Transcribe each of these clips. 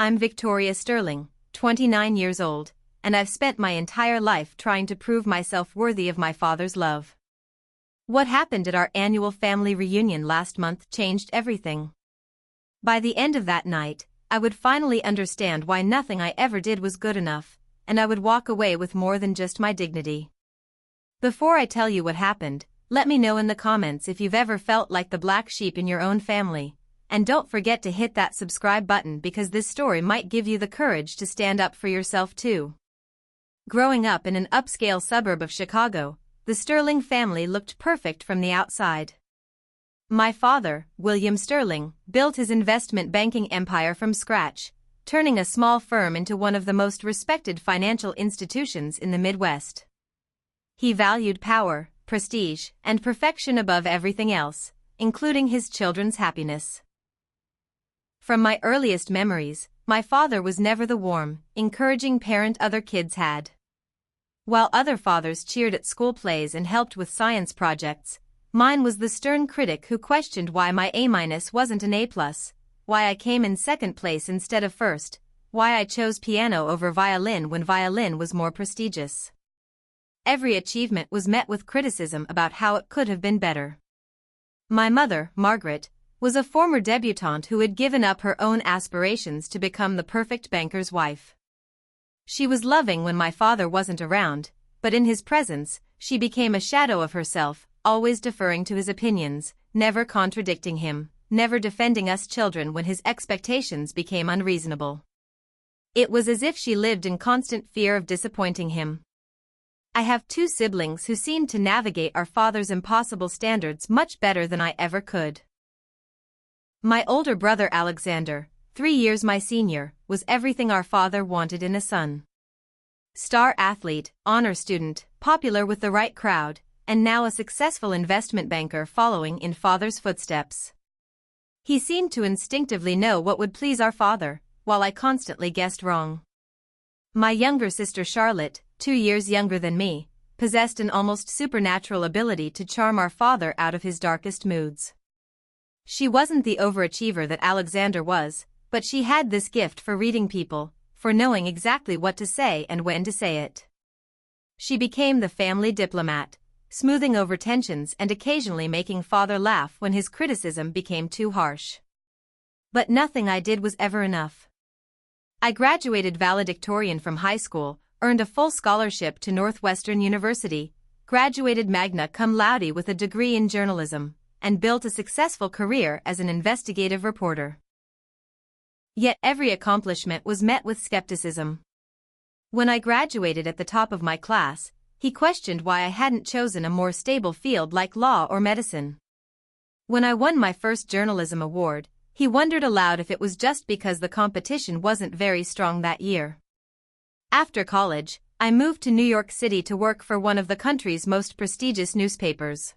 I'm Victoria Sterling, 29 years old, and I've spent my entire life trying to prove myself worthy of my father's love. What happened at our annual family reunion last month changed everything. By the end of that night, I would finally understand why nothing I ever did was good enough, and I would walk away with more than just my dignity. Before I tell you what happened, let me know in the comments if you've ever felt like the black sheep in your own family. And don't forget to hit that subscribe button because this story might give you the courage to stand up for yourself too. Growing up in an upscale suburb of Chicago, the Sterling family looked perfect from the outside. My father, William Sterling, built his investment banking empire from scratch, turning a small firm into one of the most respected financial institutions in the Midwest. He valued power, prestige, and perfection above everything else, including his children's happiness. From my earliest memories, my father was never the warm, encouraging parent other kids had. While other fathers cheered at school plays and helped with science projects, mine was the stern critic who questioned why my A- wasn't an A+, why I came in second place instead of first, why I chose piano over violin when violin was more prestigious. Every achievement was met with criticism about how it could have been better. My mother, Margaret, was a former debutante who had given up her own aspirations to become the perfect banker's wife. She was loving when my father wasn't around, but in his presence, she became a shadow of herself, always deferring to his opinions, never contradicting him, never defending us children when his expectations became unreasonable. It was as if she lived in constant fear of disappointing him. I have two siblings who seemed to navigate our father's impossible standards much better than I ever could. My older brother Alexander, 3 years my senior, was everything our father wanted in a son. Star athlete, honor student, popular with the right crowd, and now a successful investment banker following in father's footsteps. He seemed to instinctively know what would please our father, while I constantly guessed wrong. My younger sister Charlotte, 2 years younger than me, possessed an almost supernatural ability to charm our father out of his darkest moods. She wasn't the overachiever that Alexander was, but she had this gift for reading people, for knowing exactly what to say and when to say it. She became the family diplomat, smoothing over tensions and occasionally making father laugh when his criticism became too harsh. But nothing I did was ever enough. I graduated valedictorian from high school, earned a full scholarship to Northwestern University, graduated magna cum laude with a degree in journalism, and built a successful career as an investigative reporter. Yet every accomplishment was met with skepticism. When I graduated at the top of my class, he questioned why I hadn't chosen a more stable field like law or medicine. When I won my first journalism award, he wondered aloud if it was just because the competition wasn't very strong that year. After college, I moved to New York City to work for one of the country's most prestigious newspapers.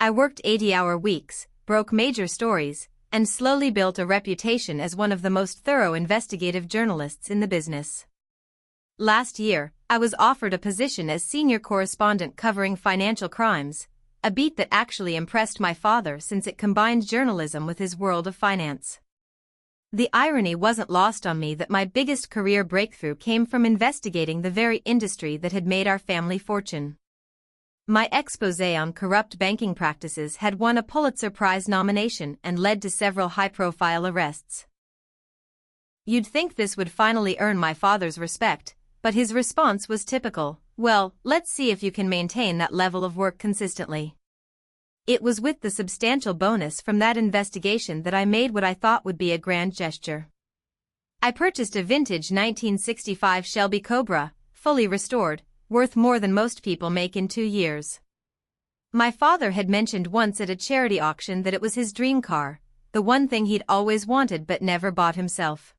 I worked 80-hour weeks, broke major stories, and slowly built a reputation as one of the most thorough investigative journalists in the business. Last year, I was offered a position as senior correspondent covering financial crimes, a beat that actually impressed my father since it combined journalism with his world of finance. The irony wasn't lost on me that my biggest career breakthrough came from investigating the very industry that had made our family fortune. My exposé on corrupt banking practices had won a Pulitzer Prize nomination and led to several high-profile arrests. You'd think this would finally earn my father's respect, but his response was typical: "Well, let's see if you can maintain that level of work consistently." It was with the substantial bonus from that investigation that I made what I thought would be a grand gesture. I purchased a vintage 1965 Shelby Cobra, fully restored, worth more than most people make in 2 years. My father had mentioned once at a charity auction that it was his dream car, the one thing he'd always wanted but never bought himself.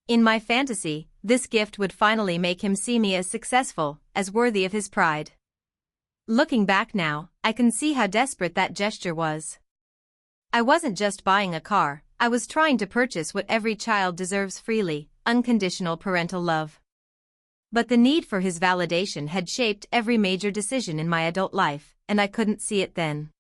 In my fantasy, this gift would finally make him see me as successful, as worthy of his pride. Looking back now, I can see how desperate that gesture was. I wasn't just buying a car, I was trying to purchase what every child deserves freely: unconditional parental love. But the need for his validation had shaped every major decision in my adult life, and I couldn't see it then.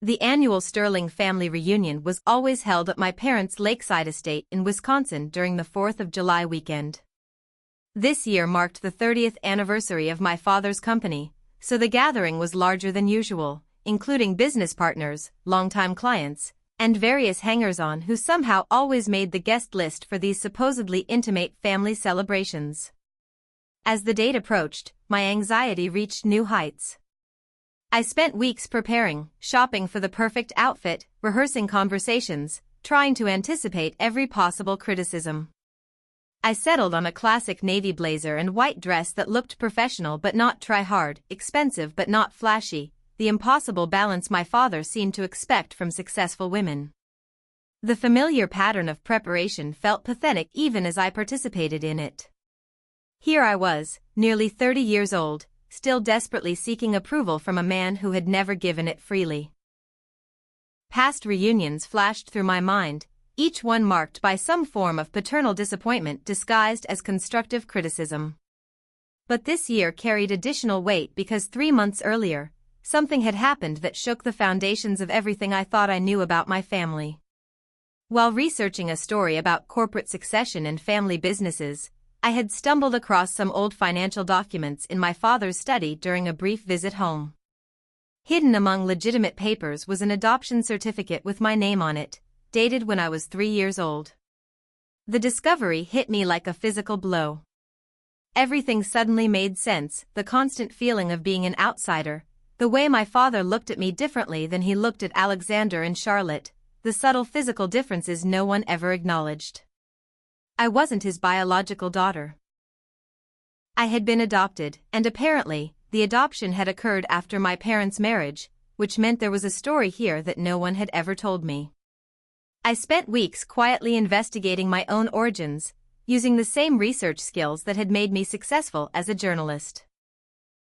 The annual Sterling family reunion was always held at my parents' lakeside estate in Wisconsin during the 4th of July weekend. This year marked the 30th anniversary of my father's company, so the gathering was larger than usual, including business partners, longtime clients, and various hangers-on who somehow always made the guest list for these supposedly intimate family celebrations. As the date approached, my anxiety reached new heights. I spent weeks preparing, shopping for the perfect outfit, rehearsing conversations, trying to anticipate every possible criticism. I settled on a classic navy blazer and white dress that looked professional but not try-hard, expensive but not flashy, the impossible balance my father seemed to expect from successful women. The familiar pattern of preparation felt pathetic even as I participated in it. Here I was, nearly 30 years old, still desperately seeking approval from a man who had never given it freely. Past reunions flashed through my mind, each one marked by some form of paternal disappointment disguised as constructive criticism. But this year carried additional weight because 3 months earlier, something had happened that shook the foundations of everything I thought I knew about my family. While researching a story about corporate succession and family businesses, I had stumbled across some old financial documents in my father's study during a brief visit home. Hidden among legitimate papers was an adoption certificate with my name on it, dated when I was 3 years old. The discovery hit me like a physical blow. Everything suddenly made sense, the constant feeling of being an outsider, the way my father looked at me differently than he looked at Alexander and Charlotte, the subtle physical differences no one ever acknowledged. I wasn't his biological daughter. I had been adopted, and apparently, the adoption had occurred after my parents' marriage, which meant there was a story here that no one had ever told me. I spent weeks quietly investigating my own origins, using the same research skills that had made me successful as a journalist.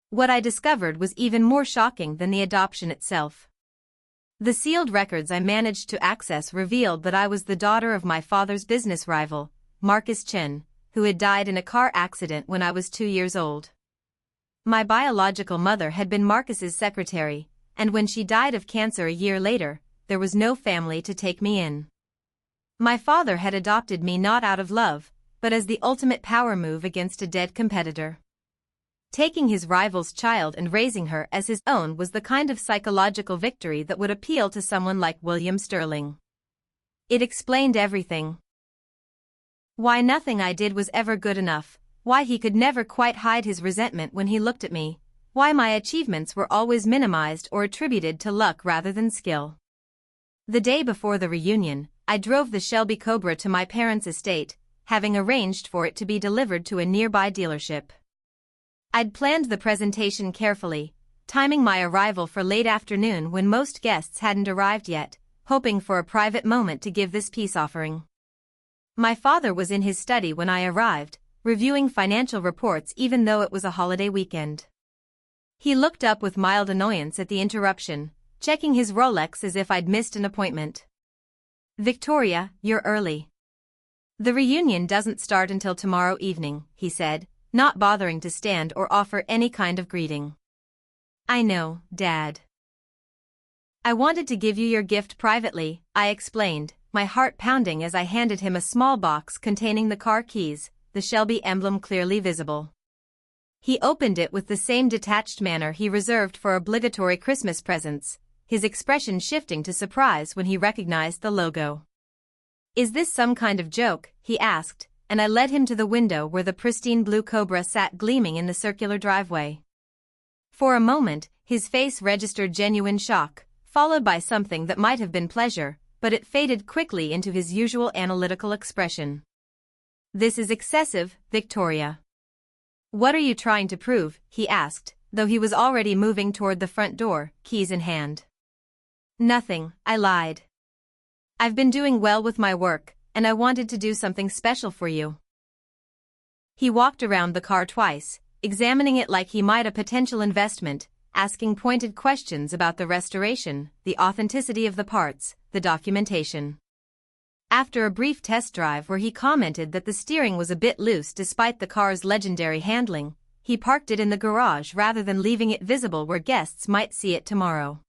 What I discovered was even more shocking than the adoption itself. The sealed records I managed to access revealed that I was the daughter of my father's business rival, Marcus Chen, who had died in a car accident when I was 2 years old. My biological mother had been Marcus's secretary, and when she died of cancer a year later, there was no family to take me in. My father had adopted me not out of love, but as the ultimate power move against a dead competitor. Taking his rival's child and raising her as his own was the kind of psychological victory that would appeal to someone like William Sterling. It explained everything. Why nothing I did was ever good enough, why he could never quite hide his resentment when he looked at me, why my achievements were always minimized or attributed to luck rather than skill. The day before the reunion, I drove the Shelby Cobra to my parents' estate, having arranged for it to be delivered to a nearby dealership. I'd planned the presentation carefully, timing my arrival for late afternoon when most guests hadn't arrived yet, hoping for a private moment to give this peace offering. My father was in his study when I arrived, reviewing financial reports even though it was a holiday weekend. He looked up with mild annoyance at the interruption, checking his Rolex as if I'd missed an appointment. "Victoria, you're early. The reunion doesn't start until tomorrow evening," he said, not bothering to stand or offer any kind of greeting. "I know, Dad. I wanted to give you your gift privately," I explained, my heart pounding as I handed him a small box containing the car keys, the Shelby emblem clearly visible. He opened it with the same detached manner he reserved for obligatory Christmas presents, his expression shifting to surprise when he recognized the logo. "Is this some kind of joke?" he asked, and I led him to the window where the pristine blue Cobra sat gleaming in the circular driveway. For a moment, his face registered genuine shock, followed by something that might have been pleasure, but it faded quickly into his usual analytical expression. "This is excessive, Victoria. What are you trying to prove?" he asked, though he was already moving toward the front door, keys in hand. "Nothing," I lied. "I've been doing well with my work, and I wanted to do something special for you." He walked around the car twice, examining it like he might a potential investment, asking pointed questions about the restoration, the authenticity of the parts, the documentation. After a brief test drive where he commented that the steering was a bit loose despite the car's legendary handling, he parked it in the garage rather than leaving it visible where guests might see it tomorrow.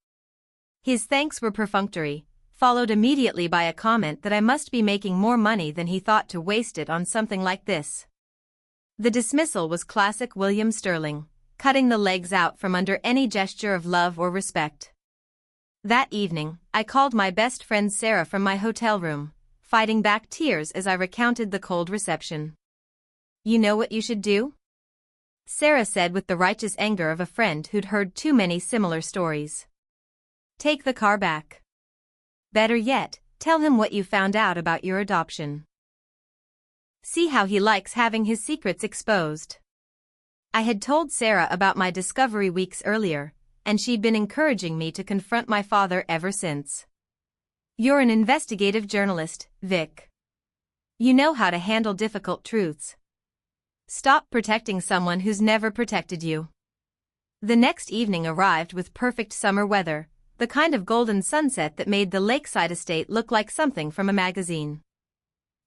His thanks were perfunctory, followed immediately by a comment that I must be making more money than he thought to waste it on something like this. The dismissal was classic William Sterling, cutting the legs out from under any gesture of love or respect. That evening, I called my best friend Sarah from my hotel room, fighting back tears as I recounted the cold reception. "You know what you should do?" Sarah said with the righteous anger of a friend who'd heard too many similar stories. "Take the car back. Better yet, tell him what you found out about your adoption. See how he likes having his secrets exposed." I had told Sarah about my discovery weeks earlier, and she'd been encouraging me to confront my father ever since. "You're an investigative journalist, Vic. You know how to handle difficult truths. Stop protecting someone who's never protected you." The next evening arrived with perfect summer weather, the kind of golden sunset that made the lakeside estate look like something from a magazine.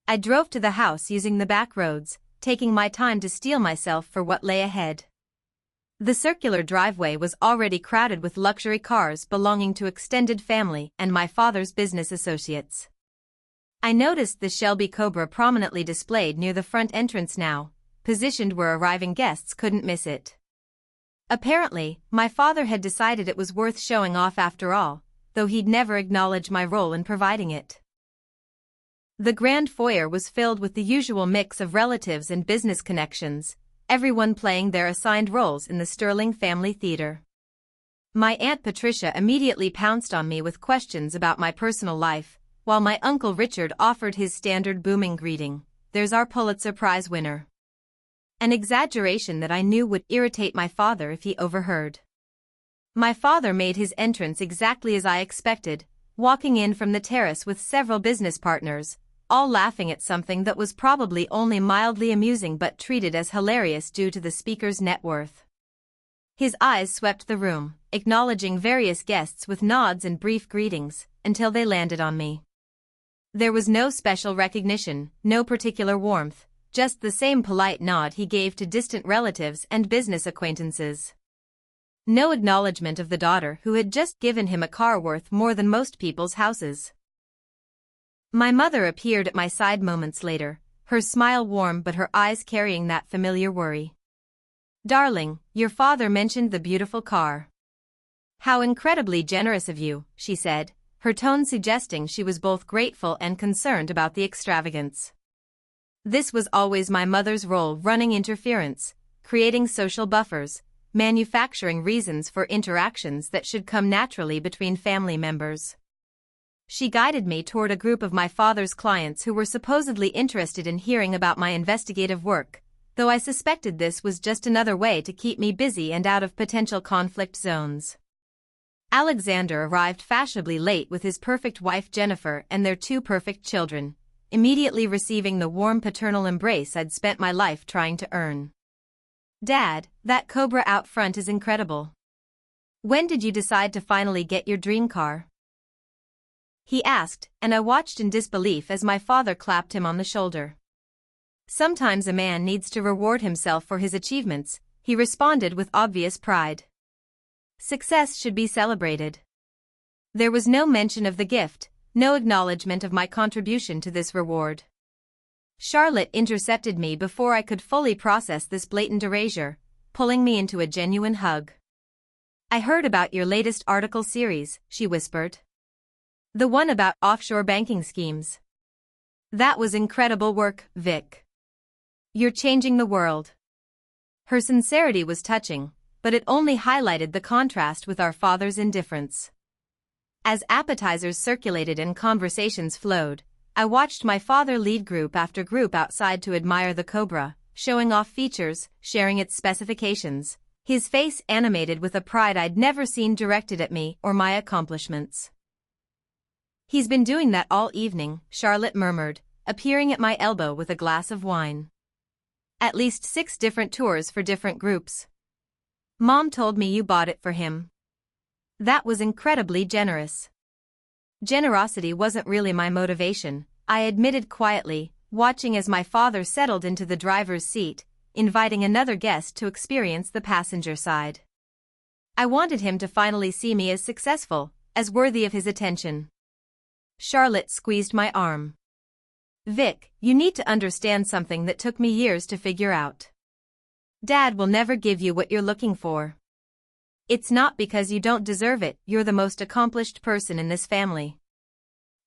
I drove to the house using the back roads, taking my time to steel myself for what lay ahead. The circular driveway was already crowded with luxury cars belonging to extended family and my father's business associates. I noticed the Shelby Cobra prominently displayed near the front entrance now, positioned where arriving guests couldn't miss it. Apparently, my father had decided it was worth showing off after all, though he'd never acknowledged my role in providing it. The grand foyer was filled with the usual mix of relatives and business connections, everyone playing their assigned roles in the Sterling family theater. My Aunt Patricia immediately pounced on me with questions about my personal life, while my Uncle Richard offered his standard booming greeting, "There's our Pulitzer Prize winner." An exaggeration that I knew would irritate my father if he overheard. My father made his entrance exactly as I expected, walking in from the terrace with several business partners, all laughing at something that was probably only mildly amusing but treated as hilarious due to the speaker's net worth. His eyes swept the room, acknowledging various guests with nods and brief greetings, until they landed on me. There was no special recognition, no particular warmth, just the same polite nod he gave to distant relatives and business acquaintances. No acknowledgement of the daughter who had just given him a car worth more than most people's houses. My mother appeared at my side moments later, her smile warm but her eyes carrying that familiar worry. "Darling, your father mentioned the beautiful car. How incredibly generous of you," she said, her tone suggesting she was both grateful and concerned about the extravagance. This was always my mother's role, running interference, creating social buffers, manufacturing reasons for interactions that should come naturally between family members. She guided me toward a group of my father's clients who were supposedly interested in hearing about my investigative work, though I suspected this was just another way to keep me busy and out of potential conflict zones. Alexander arrived fashionably late with his perfect wife Jennifer and their two perfect children, immediately receiving the warm paternal embrace I'd spent my life trying to earn. "Dad, that Cobra out front is incredible. When did you decide to finally get your dream car?" he asked, and I watched in disbelief as my father clapped him on the shoulder. "Sometimes a man needs to reward himself for his achievements," he responded with obvious pride. "Success should be celebrated." There was no mention of the gift, no acknowledgement of my contribution to this reward. Charlotte intercepted me before I could fully process this blatant erasure, pulling me into a genuine hug. "I heard about your latest article series," she whispered. "The one about offshore banking schemes. That was incredible work, Vic. You're changing the world." Her sincerity was touching, but it only highlighted the contrast with our father's indifference. As appetizers circulated and conversations flowed, I watched my father lead group after group outside to admire the Cobra, showing off features, sharing its specifications, his face animated with a pride I'd never seen directed at me or my accomplishments. "He's been doing that all evening," Charlotte murmured, appearing at my elbow with a glass of wine. "At least 6 different tours for different groups. Mom told me you bought it for him." That was incredibly generous. Generosity wasn't really my motivation, I admitted quietly, watching as my father settled into the driver's seat, inviting another guest to experience the passenger side. I wanted him to finally see me as successful, as worthy of his attention. Charlotte squeezed my arm. Vic, you need to understand something that took me years to figure out. Dad will never give you what you're looking for. It's not because you don't deserve it, you're the most accomplished person in this family.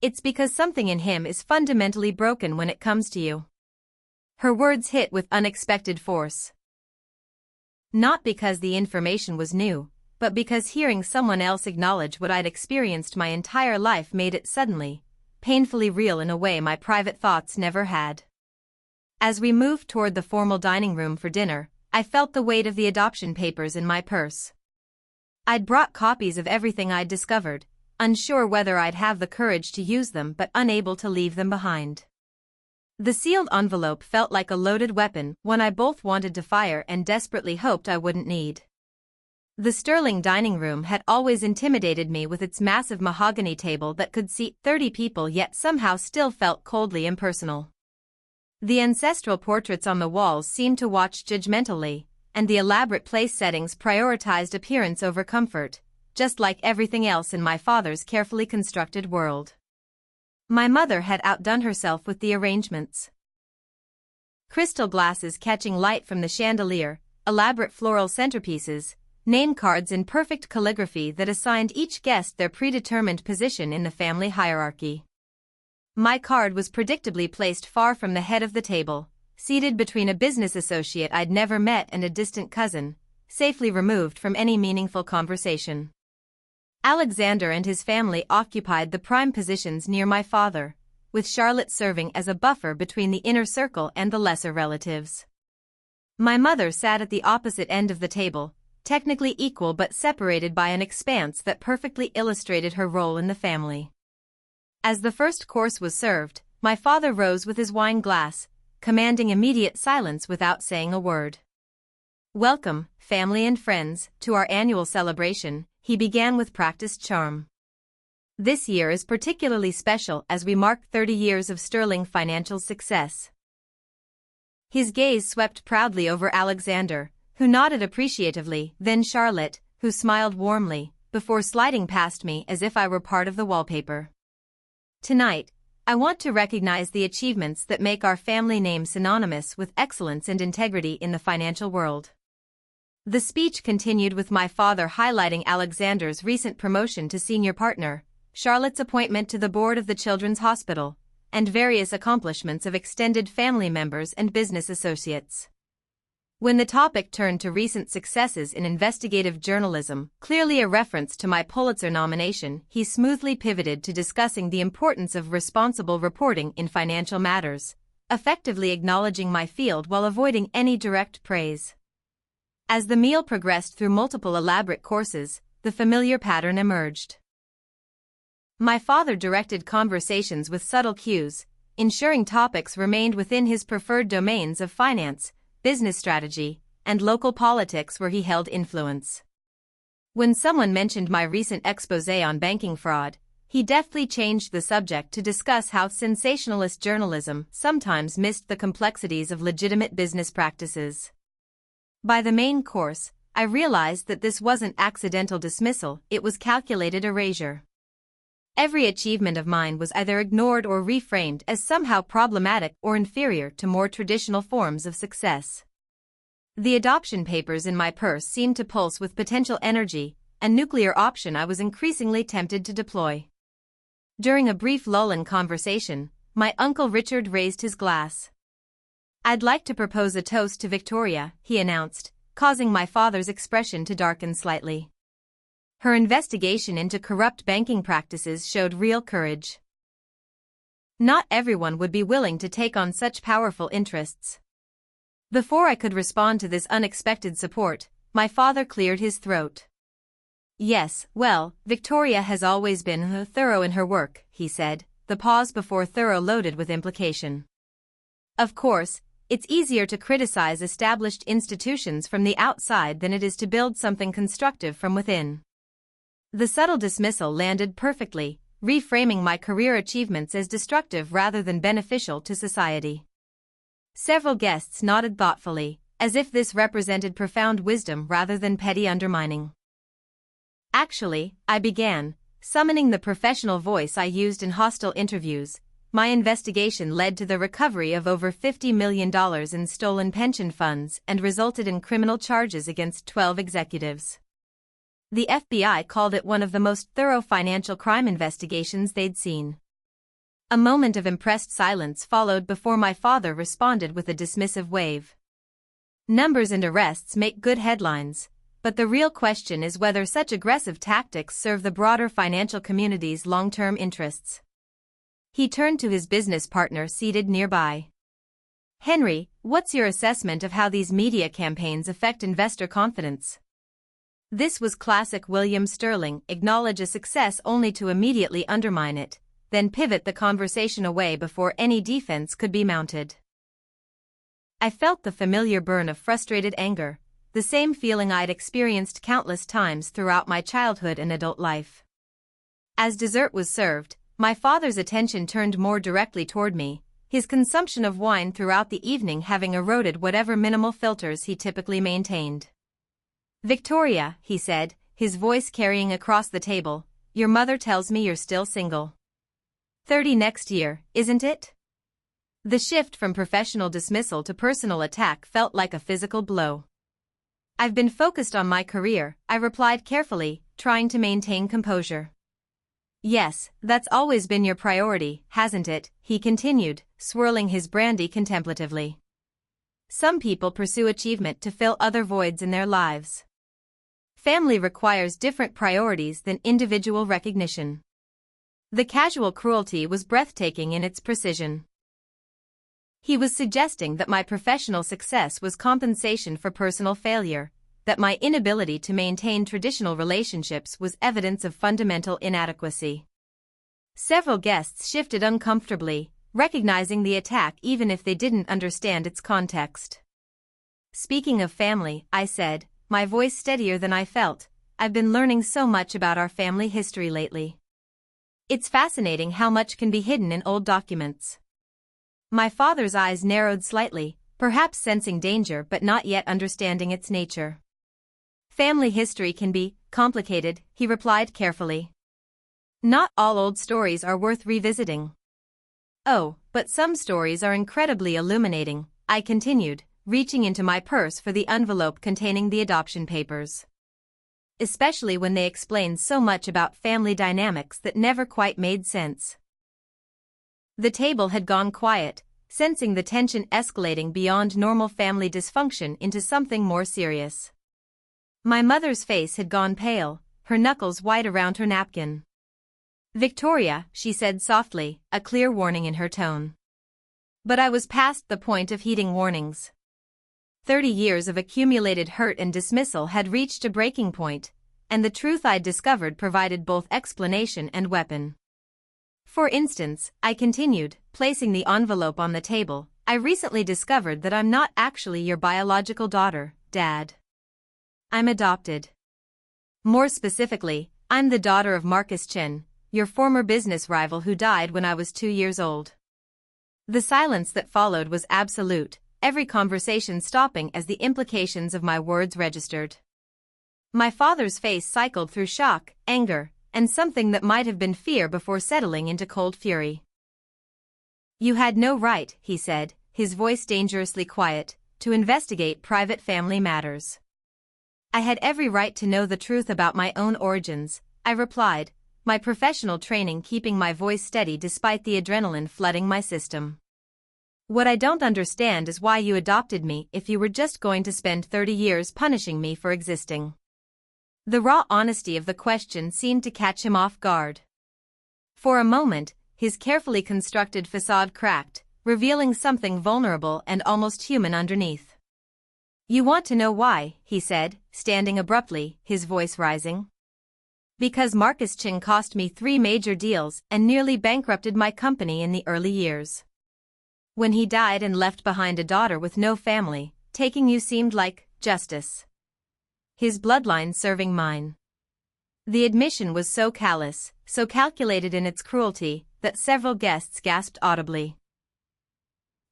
It's because something in him is fundamentally broken when it comes to you. Her words hit with unexpected force. Not because the information was new, but because hearing someone else acknowledge what I'd experienced my entire life made it suddenly, painfully real in a way my private thoughts never had. As we moved toward the formal dining room for dinner, I felt the weight of the adoption papers in my purse. I'd brought copies of everything I'd discovered, unsure whether I'd have the courage to use them but unable to leave them behind. The sealed envelope felt like a loaded weapon, one I both wanted to fire and desperately hoped I wouldn't need. The Sterling dining room had always intimidated me with its massive mahogany table that could seat 30 people yet somehow still felt coldly impersonal. The ancestral portraits on the walls seemed to watch judgmentally, and the elaborate place settings prioritized appearance over comfort, just like everything else in my father's carefully constructed world. My mother had outdone herself with the arrangements. Crystal glasses catching light from the chandelier, elaborate floral centerpieces, name cards in perfect calligraphy that assigned each guest their predetermined position in the family hierarchy. My card was predictably placed far from the head of the table, seated between a business associate I'd never met and a distant cousin, safely removed from any meaningful conversation. Alexander and his family occupied the prime positions near my father, with Charlotte serving as a buffer between the inner circle and the lesser relatives. My mother sat at the opposite end of the table, technically equal but separated by an expanse that perfectly illustrated her role in the family. As the first course was served, my father rose with his wine glass, commanding immediate silence without saying a word. "Welcome, family and friends, to our annual celebration," he began with practiced charm. "This year is particularly special as we mark 30 years of sterling financial success." His gaze swept proudly over Alexander, who nodded appreciatively, then Charlotte, who smiled warmly, before sliding past me as if I were part of the wallpaper. "Tonight, I want to recognize the achievements that make our family name synonymous with excellence and integrity in the financial world." The speech continued with my father highlighting Alexander's recent promotion to senior partner, Charlotte's appointment to the board of the Children's Hospital, and various accomplishments of extended family members and business associates. When the topic turned to recent successes in investigative journalism, clearly a reference to my Pulitzer nomination, he smoothly pivoted to discussing the importance of responsible reporting in financial matters, effectively acknowledging my field while avoiding any direct praise. As the meal progressed through multiple elaborate courses, the familiar pattern emerged. My father directed conversations with subtle cues, ensuring topics remained within his preferred domains of finance, business strategy, and local politics where he held influence. When someone mentioned my recent exposé on banking fraud, he deftly changed the subject to discuss how sensationalist journalism sometimes missed the complexities of legitimate business practices. By the main course, I realized that this wasn't accidental dismissal, it was calculated erasure. Every achievement of mine was either ignored or reframed as somehow problematic or inferior to more traditional forms of success. The adoption papers in my purse seemed to pulse with potential energy, a nuclear option I was increasingly tempted to deploy. During a brief lull in conversation, my Uncle Richard raised his glass. "I'd like to propose a toast to Victoria," he announced, causing my father's expression to darken slightly. Her investigation into corrupt banking practices showed real courage. Not everyone would be willing to take on such powerful interests. Before I could respond to this unexpected support, my father cleared his throat. "Yes, well, Victoria has always been thorough in her work," he said, the pause before thorough loaded with implication. "Of course, it's easier to criticize established institutions from the outside than it is to build something constructive from within." The subtle dismissal landed perfectly, reframing my career achievements as destructive rather than beneficial to society. Several guests nodded thoughtfully, as if this represented profound wisdom rather than petty undermining. "Actually," I began, summoning the professional voice I used in hostile interviews, my investigation led to the recovery of over $50 million in stolen pension funds and resulted in criminal charges against 12 executives. The FBI called it one of the most thorough financial crime investigations they'd seen. A moment of impressed silence followed before my father responded with a dismissive wave. Numbers and arrests make good headlines, but the real question is whether such aggressive tactics serve the broader financial community's long-term interests. He turned to his business partner seated nearby. Henry, what's your assessment of how these media campaigns affect investor confidence? This was classic William Sterling: acknowledge a success only to immediately undermine it, then pivot the conversation away before any defense could be mounted. I felt the familiar burn of frustrated anger, the same feeling I'd experienced countless times throughout my childhood and adult life. As dessert was served, my father's attention turned more directly toward me, his consumption of wine throughout the evening having eroded whatever minimal filters he typically maintained. Victoria, he said, his voice carrying across the table, your mother tells me you're still single. 30 next year, isn't it? The shift from professional dismissal to personal attack felt like a physical blow. I've been focused on my career, I replied carefully, trying to maintain composure. Yes, that's always been your priority, hasn't it? He continued, swirling his brandy contemplatively. Some people pursue achievement to fill other voids in their lives. Family requires different priorities than individual recognition. The casual cruelty was breathtaking in its precision. He was suggesting that my professional success was compensation for personal failure, that my inability to maintain traditional relationships was evidence of fundamental inadequacy. Several guests shifted uncomfortably, recognizing the attack even if they didn't understand its context. Speaking of family, I said, my voice steadier than I felt, I've been learning so much about our family history lately. It's fascinating how much can be hidden in old documents. My father's eyes narrowed slightly, perhaps sensing danger but not yet understanding its nature. Family history can be complicated, he replied carefully. Not all old stories are worth revisiting. Oh, but some stories are incredibly illuminating, I continued, reaching into my purse for the envelope containing the adoption papers. Especially when they explain so much about family dynamics that never quite made sense. The table had gone quiet, sensing the tension escalating beyond normal family dysfunction into something more serious. My mother's face had gone pale, her knuckles white around her napkin. Victoria, she said softly, a clear warning in her tone. But I was past the point of heeding warnings. 30 years of accumulated hurt and dismissal had reached a breaking point, and the truth I'd discovered provided both explanation and weapon. For instance, I continued, placing the envelope on the table, I recently discovered that I'm not actually your biological daughter, Dad. I'm adopted. More specifically, I'm the daughter of Marcus Chen, your former business rival who died when I was 2 years old. The silence that followed was absolute, every conversation stopping as the implications of my words registered. My father's face cycled through shock, anger, and something that might have been fear before settling into cold fury. You had no right, he said, his voice dangerously quiet, to investigate private family matters. I had every right to know the truth about my own origins, I replied, my professional training keeping my voice steady despite the adrenaline flooding my system. What I don't understand is why you adopted me if you were just going to spend 30 years punishing me for existing. The raw honesty of the question seemed to catch him off guard. For a moment, his carefully constructed facade cracked, revealing something vulnerable and almost human underneath. You want to know why, he said, standing abruptly, his voice rising. Because Marcus Chen cost me 3 major deals and nearly bankrupted my company in the early years. When he died and left behind a daughter with no family, taking you seemed like justice. His bloodline serving mine. The admission was so callous, so calculated in its cruelty, that several guests gasped audibly.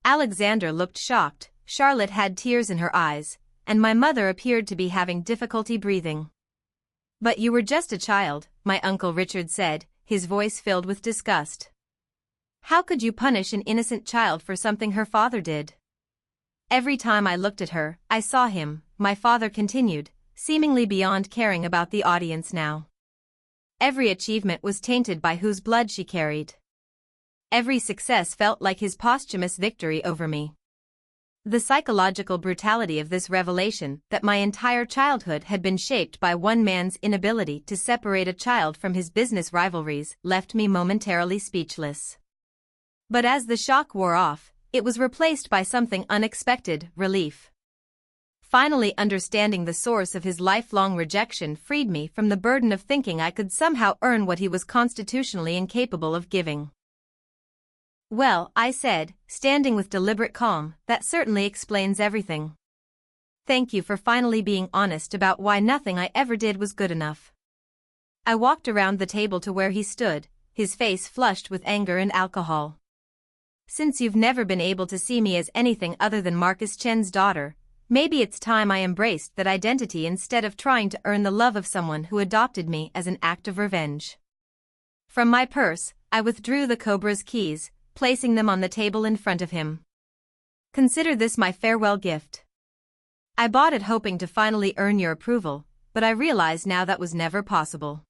Alexander looked shocked, Charlotte had tears in her eyes, and my mother appeared to be having difficulty breathing. But you were just a child, my Uncle Richard said, his voice filled with disgust. How could you punish an innocent child for something her father did? Every time I looked at her, I saw him, my father continued, seemingly beyond caring about the audience now. Every achievement was tainted by whose blood she carried. Every success felt like his posthumous victory over me. The psychological brutality of this revelation that my entire childhood had been shaped by one man's inability to separate a child from his business rivalries left me momentarily speechless. But as the shock wore off, it was replaced by something unexpected: relief. Finally understanding the source of his lifelong rejection freed me from the burden of thinking I could somehow earn what he was constitutionally incapable of giving. Well, I said, standing with deliberate calm, that certainly explains everything. Thank you for finally being honest about why nothing I ever did was good enough. I walked around the table to where he stood, his face flushed with anger and alcohol. Since you've never been able to see me as anything other than Marcus Chen's daughter, maybe it's time I embraced that identity instead of trying to earn the love of someone who adopted me as an act of revenge. From my purse, I withdrew the Cobra's keys, placing them on the table in front of him. Consider this my farewell gift. I bought it hoping to finally earn your approval, but I realize now that was never possible.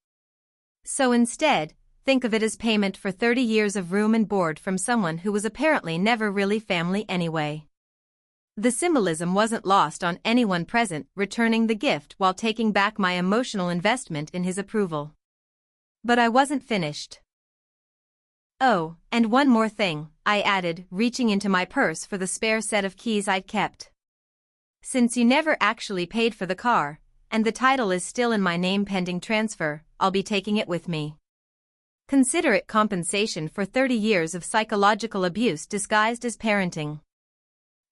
So instead, think of it as payment for 30 years of room and board from someone who was apparently never really family anyway. The symbolism wasn't lost on anyone present, returning the gift while taking back my emotional investment in his approval. But I wasn't finished. Oh, and one more thing, I added, reaching into my purse for the spare set of keys I'd kept. Since you never actually paid for the car, and the title is still in my name pending transfer, I'll be taking it with me. Consider it compensation for 30 years of psychological abuse disguised as parenting.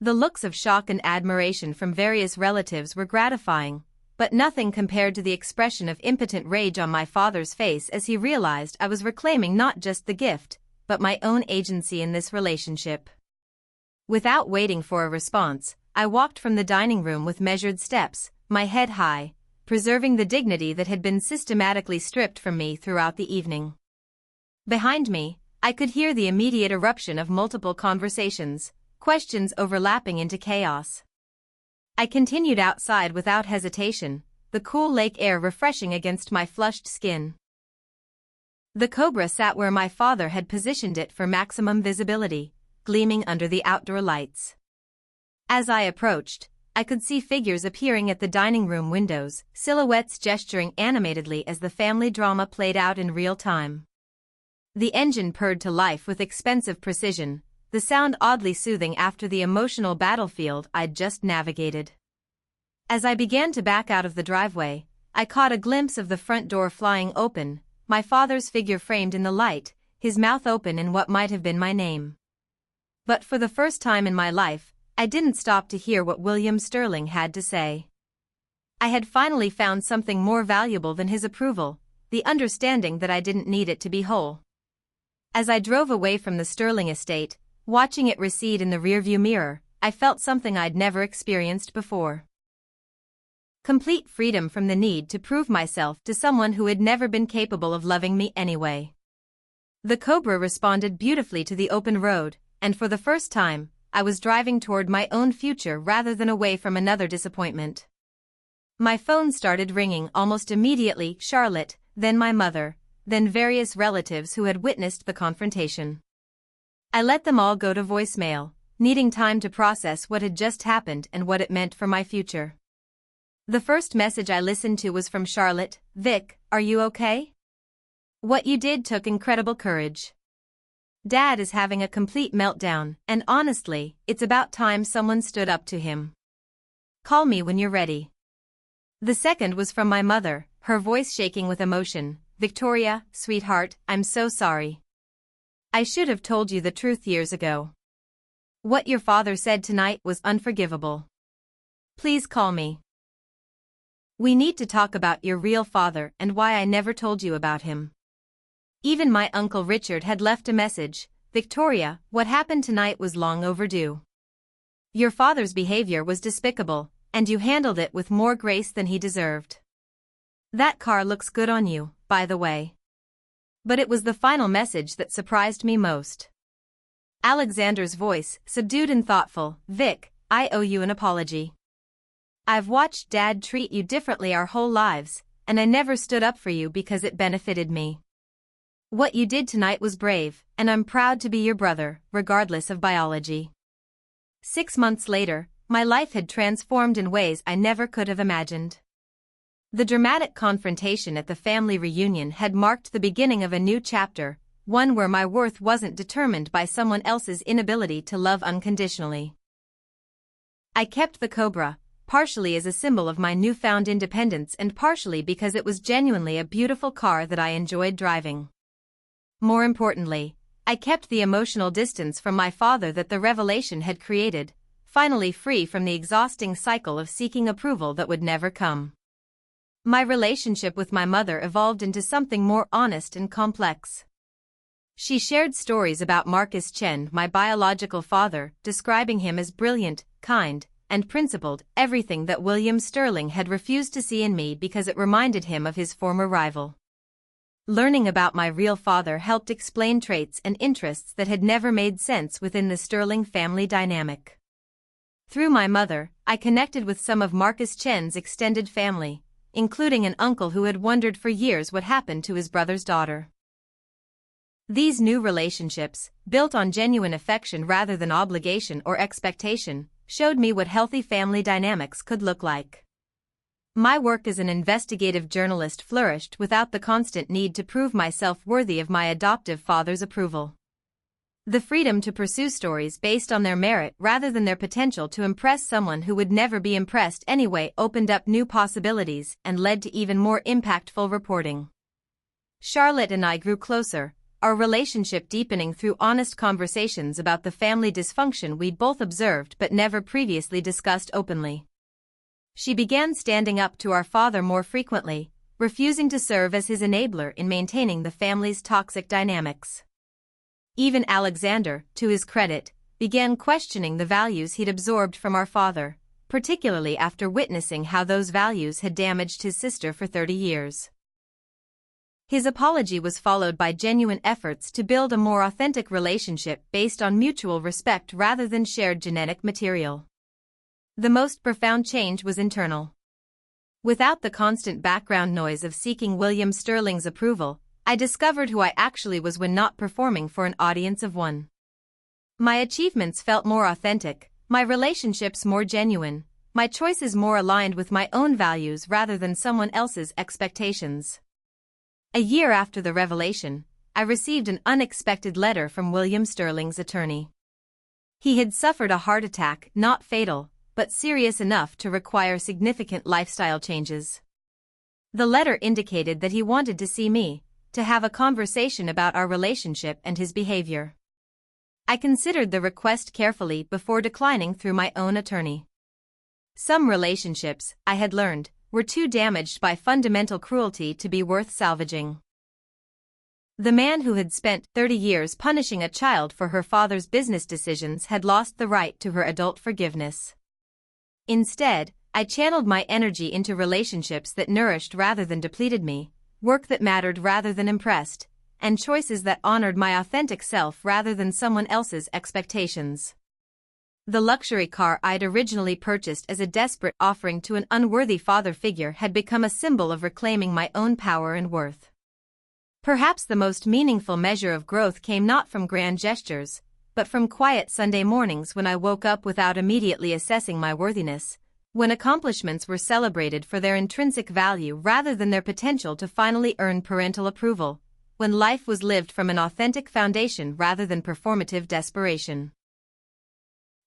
The looks of shock and admiration from various relatives were gratifying, but nothing compared to the expression of impotent rage on my father's face as he realized I was reclaiming not just the gift, but my own agency in this relationship. Without waiting for a response, I walked from the dining room with measured steps, my head high, preserving the dignity that had been systematically stripped from me throughout the evening. Behind me, I could hear the immediate eruption of multiple conversations, questions overlapping into chaos. I continued outside without hesitation, the cool lake air refreshing against my flushed skin. The Cobra sat where my father had positioned it for maximum visibility, gleaming under the outdoor lights. As I approached, I could see figures appearing at the dining room windows, silhouettes gesturing animatedly as the family drama played out in real time. The engine purred to life with expensive precision, the sound oddly soothing after the emotional battlefield I'd just navigated. As I began to back out of the driveway, I caught a glimpse of the front door flying open, my father's figure framed in the light, his mouth open in what might have been my name. But for the first time in my life, I didn't stop to hear what William Sterling had to say. I had finally found something more valuable than his approval, the understanding that I didn't need it to be whole. As I drove away from the Sterling estate, watching it recede in the rearview mirror, I felt something I'd never experienced before. Complete freedom from the need to prove myself to someone who had never been capable of loving me anyway. The Cobra responded beautifully to the open road, and for the first time, I was driving toward my own future rather than away from another disappointment. My phone started ringing almost immediately, Charlotte, then my mother, then various relatives who had witnessed the confrontation. I let them all go to voicemail, needing time to process what had just happened and what it meant for my future. The first message I listened to was from Charlotte. Vic, are you okay? What you did took incredible courage. Dad is having a complete meltdown, and honestly, it's about time someone stood up to him. Call me when you're ready. The second was from my mother, her voice shaking with emotion. Victoria, sweetheart, I'm so sorry. I should have told you the truth years ago. What your father said tonight was unforgivable. Please call me. We need to talk about your real father and why I never told you about him. Even my Uncle Richard had left a message. Victoria, what happened tonight was long overdue. Your father's behavior was despicable, and you handled it with more grace than he deserved. That car looks good on you, by the way. But it was the final message that surprised me most. Alexander's voice, subdued and thoughtful. Vic, I owe you an apology. I've watched Dad treat you differently our whole lives, and I never stood up for you because it benefited me. What you did tonight was brave, and I'm proud to be your brother, regardless of biology. 6 months later, my life had transformed in ways I never could have imagined. The dramatic confrontation at the family reunion had marked the beginning of a new chapter, one where my worth wasn't determined by someone else's inability to love unconditionally. I kept the Cobra, partially as a symbol of my newfound independence and partially because it was genuinely a beautiful car that I enjoyed driving. More importantly, I kept the emotional distance from my father that the revelation had created, finally free from the exhausting cycle of seeking approval that would never come. My relationship with my mother evolved into something more honest and complex. She shared stories about Marcus Chen, my biological father, describing him as brilliant, kind, and principled, everything that William Sterling had refused to see in me because it reminded him of his former rival. Learning about my real father helped explain traits and interests that had never made sense within the Sterling family dynamic. Through my mother, I connected with some of Marcus Chen's extended family, including an uncle who had wondered for years what happened to his brother's daughter. These new relationships, built on genuine affection rather than obligation or expectation, showed me what healthy family dynamics could look like. My work as an investigative journalist flourished without the constant need to prove myself worthy of my adoptive father's approval. The freedom to pursue stories based on their merit rather than their potential to impress someone who would never be impressed anyway opened up new possibilities and led to even more impactful reporting. Charlotte and I grew closer, our relationship deepening through honest conversations about the family dysfunction we'd both observed but never previously discussed openly. She began standing up to our father more frequently, refusing to serve as his enabler in maintaining the family's toxic dynamics. Even Alexander, to his credit, began questioning the values he'd absorbed from our father, particularly after witnessing how those values had damaged his sister for 30 years. His apology was followed by genuine efforts to build a more authentic relationship based on mutual respect rather than shared genetic material. The most profound change was internal. Without the constant background noise of seeking William Sterling's approval, I discovered who I actually was when not performing for an audience of one. My achievements felt more authentic, my relationships more genuine, my choices more aligned with my own values rather than someone else's expectations. A year after the revelation, I received an unexpected letter from William Sterling's attorney. He had suffered a heart attack, not fatal, but serious enough to require significant lifestyle changes. The letter indicated that he wanted to see me, to have a conversation about our relationship and his behavior. I considered the request carefully before declining through my own attorney. Some relationships, I had learned, were too damaged by fundamental cruelty to be worth salvaging. The man who had spent 30 years punishing a child for her father's business decisions had lost the right to her adult forgiveness. Instead, I channeled my energy into relationships that nourished rather than depleted me, work that mattered rather than impressed, and choices that honored my authentic self rather than someone else's expectations. The luxury car I'd originally purchased as a desperate offering to an unworthy father figure had become a symbol of reclaiming my own power and worth. Perhaps the most meaningful measure of growth came not from grand gestures, but from quiet Sunday mornings when I woke up without immediately assessing my worthiness, when accomplishments were celebrated for their intrinsic value rather than their potential to finally earn parental approval, when life was lived from an authentic foundation rather than performative desperation.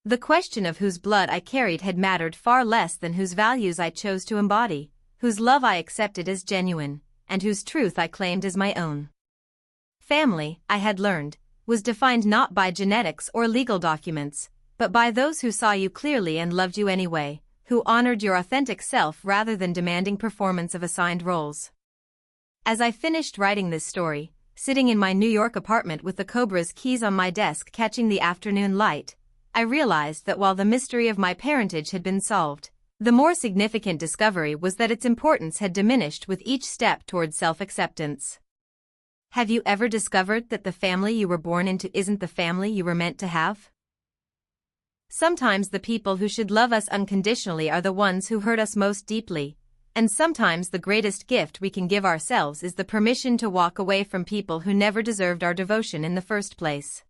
The question of whose blood I carried had mattered far less than whose values I chose to embody, whose love I accepted as genuine, and whose truth I claimed as my own. Family, I had learned, was defined not by genetics or legal documents, but by those who saw you clearly and loved you anyway, who honored your authentic self rather than demanding performance of assigned roles. As I finished writing this story, sitting in my New York apartment with the Cobra's keys on my desk catching the afternoon light, I realized that while the mystery of my parentage had been solved, The more significant discovery was that its importance had diminished with each step toward self-acceptance. Have you ever discovered that the family you were born into isn't the family you were meant to have? Sometimes the people who should love us unconditionally are the ones who hurt us most deeply, and sometimes the greatest gift we can give ourselves is the permission to walk away from people who never deserved our devotion in the first place.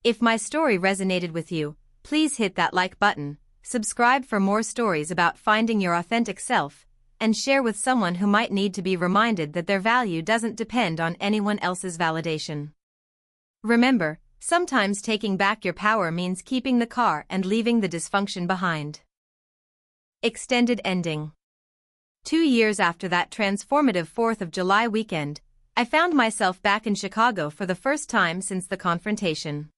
If my story resonated with you, please hit that like button, subscribe for more stories about finding your authentic self, and share with someone who might need to be reminded that their value doesn't depend on anyone else's validation. Remember, sometimes taking back your power means keeping the car and leaving the dysfunction behind. Extended ending. 2 years after that transformative 4th of July weekend, I found myself back in Chicago for the first time since the confrontation.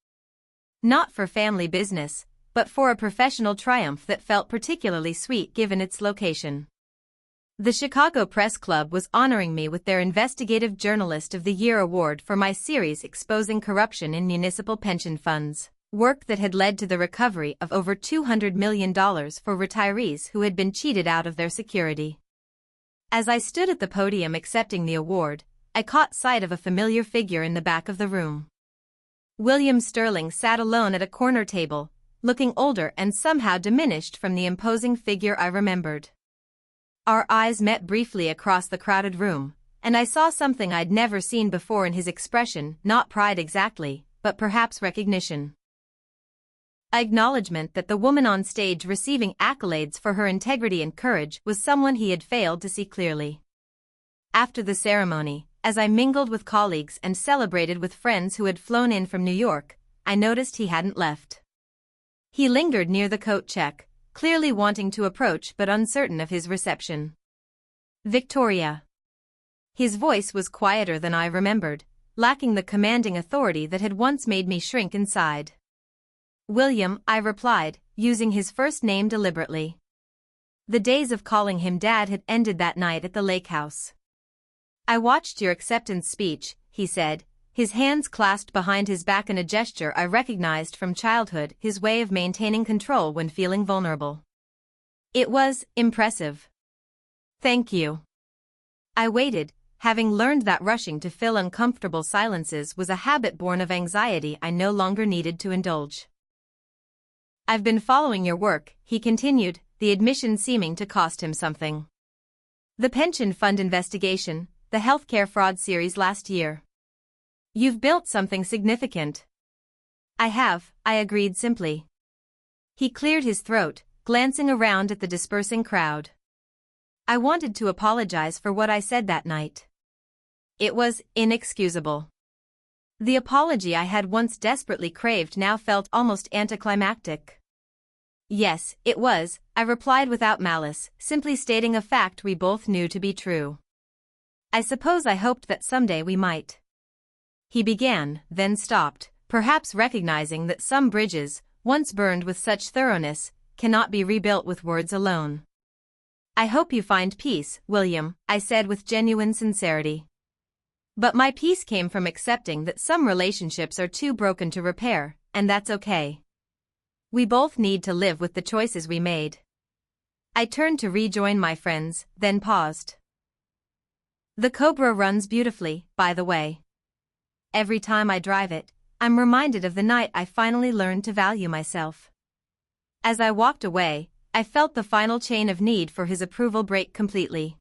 Not for family business, but for a professional triumph that felt particularly sweet given its location. The Chicago Press Club was honoring me with their Investigative Journalist of the Year award for my series exposing corruption in municipal pension funds, work that had led to the recovery of over $200 million for retirees who had been cheated out of their security. As I stood at the podium accepting the award, I caught sight of a familiar figure in the back of the room. William Sterling sat alone at a corner table, looking older and somehow diminished from the imposing figure I remembered. Our eyes met briefly across the crowded room, and I saw something I'd never seen before in his expression, not pride exactly, but perhaps recognition. Acknowledgement that the woman on stage receiving accolades for her integrity and courage was someone he had failed to see clearly. After the ceremony, as I mingled with colleagues and celebrated with friends who had flown in from New York, I noticed he hadn't left. He lingered near the coat check, clearly wanting to approach but uncertain of his reception. Victoria. His voice was quieter than I remembered, lacking the commanding authority that had once made me shrink inside. William, I replied, using his first name deliberately. The days of calling him Dad had ended that night at the lake house. I watched your acceptance speech, he said, his hands clasped behind his back in a gesture I recognized from childhood, his way of maintaining control when feeling vulnerable. It was impressive. Thank you. I waited, having learned that rushing to fill uncomfortable silences was a habit born of anxiety I no longer needed to indulge. I've been following your work, he continued, the admission seeming to cost him something. The pension fund investigation, the healthcare fraud series last year. You've built something significant. I have, I agreed simply. He cleared his throat, glancing around at the dispersing crowd. I wanted to apologize for what I said that night. It was inexcusable. The apology I had once desperately craved now felt almost anticlimactic. Yes, it was, I replied without malice, simply stating a fact we both knew to be true. I suppose I hoped that someday we might. He began, then stopped, perhaps recognizing that some bridges, once burned with such thoroughness, cannot be rebuilt with words alone. I hope you find peace, William, I said with genuine sincerity. But my peace came from accepting that some relationships are too broken to repair, and that's okay. We both need to live with the choices we made. I turned to rejoin my friends, then paused. The Cobra runs beautifully, by the way. Every time I drive it, I'm reminded of the night I finally learned to value myself. As I walked away, I felt the final chain of need for his approval break completely.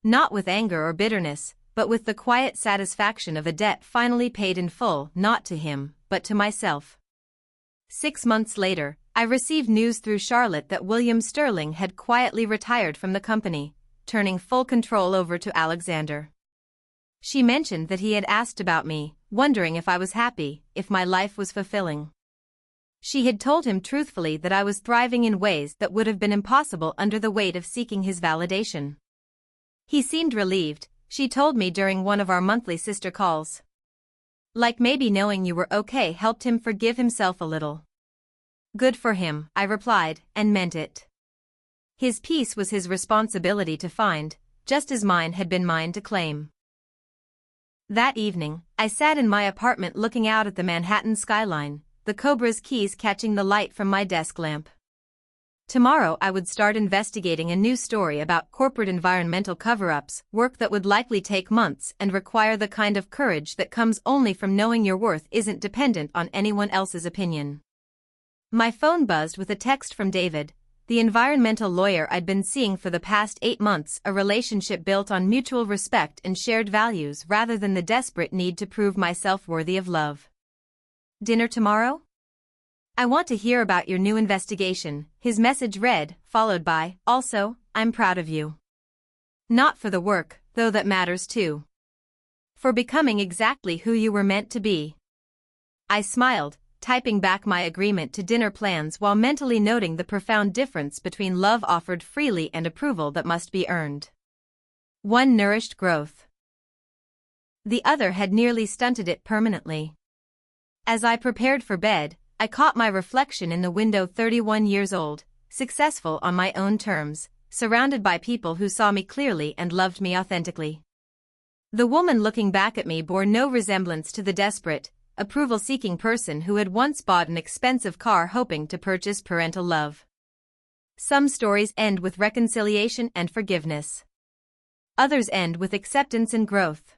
Not with anger or bitterness, but with the quiet satisfaction of a debt finally paid in full, not to him, but to myself. 6 months later, I received news through Charlotte that William Sterling had quietly retired from the company, turning full control over to Alexander. She mentioned that he had asked about me, wondering if I was happy, if my life was fulfilling. She had told him truthfully that I was thriving in ways that would have been impossible under the weight of seeking his validation. He seemed relieved, she told me during one of our monthly sister calls. Like maybe knowing you were okay helped him forgive himself a little. Good for him, I replied, and meant it. His peace was his responsibility to find, just as mine had been mine to claim. That evening, I sat in my apartment looking out at the Manhattan skyline, the Cobra's keys catching the light from my desk lamp. Tomorrow I would start investigating a new story about corporate environmental cover-ups, work that would likely take months and require the kind of courage that comes only from knowing your worth isn't dependent on anyone else's opinion. My phone buzzed with a text from David, the environmental lawyer I'd been seeing for the past 8 months, a relationship built on mutual respect and shared values rather than the desperate need to prove myself worthy of love. Dinner tomorrow? I want to hear about your new investigation, his message read, followed by, also, I'm proud of you. Not for the work, though that matters too. For becoming exactly who you were meant to be. I smiled, typing back my agreement to dinner plans while mentally noting the profound difference between love offered freely and approval that must be earned. One nourished growth. The other had nearly stunted it permanently. As I prepared for bed, I caught my reflection in the window, 31 years old, successful on my own terms, surrounded by people who saw me clearly and loved me authentically. The woman looking back at me bore no resemblance to the desperate, approval-seeking person who had once bought an expensive car hoping to purchase parental love. Some stories end with reconciliation and forgiveness. Others end with acceptance and growth.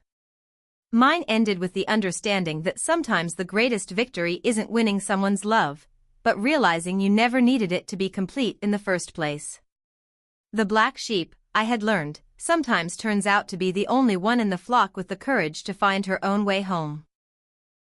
Mine ended with the understanding that sometimes the greatest victory isn't winning someone's love, but realizing you never needed it to be complete in the first place. The black sheep, I had learned, sometimes turns out to be the only one in the flock with the courage to find her own way home.